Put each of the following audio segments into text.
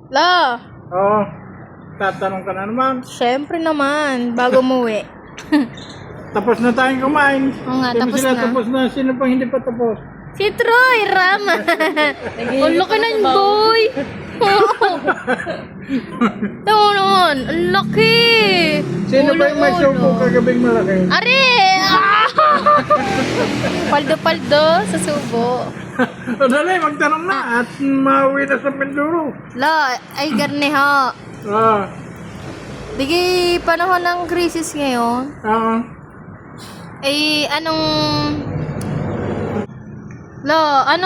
La, Oo. Tatanong ka na naman. syempre naman, bago umuwi. Tapos na tayong kumain. Oo nga, Sabi tapos sila, na. tapos na. Sino pang hindi pa tapos? Si Troy, Rama. Ang laki ng boy. Tama naman, ang laki. Sino ba yung may Ulo-ulo. suko kagabing malaki? Are! Ah! Paldo-paldo sa subo. O dali, magtanong na at mauwi na sa Mindoro. La, ay garne ha. Ah, Bigay panahon ng crisis ngayon. Ay, anong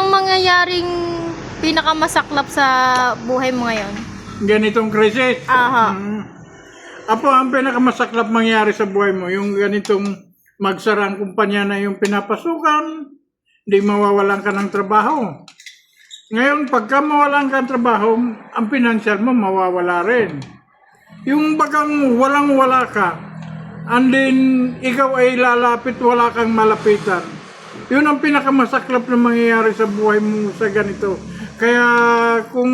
mangyayaring pinakamasaklap sa buhay mo ngayon? ganitong krisis. Aha. Apo, ang pinakamasaklap mangyari sa buhay mo, yung ganitong magsara ang kumpanya na yung pinapasukan, hindi mawawalan ka ng trabaho. Ngayon, pagka mawalan ka ng trabaho, ang financial mo mawawala rin. Yung bagang walang-wala ka, and then ikaw ay lalapit, wala kang malapitan. Yun ang pinakamasaklap na mangyayari sa buhay mo sa ganito. Kaya kung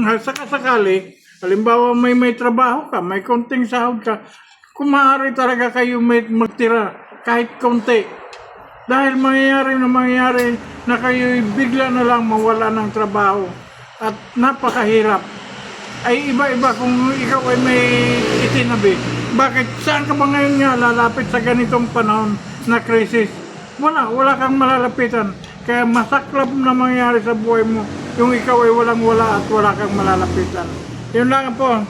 sakasakali, halimbawa may trabaho ka, may konting sahod ka, kung maaari talaga kayo may magtira kahit konti. Dahil mangyayari na kayo bigla na lang mawala ng trabaho at napakahirap. Ay iba-iba kung ikaw ay may itinabi. Bakit? Saan ka ba ngayon nga lalapit sa ganitong panahon na krisis? Wala kang malalapitan. Kaya masaklap na mangyayari sa buhay mo yung ikaw ay walang-wala at wala kang malalapitan. Yun lang po.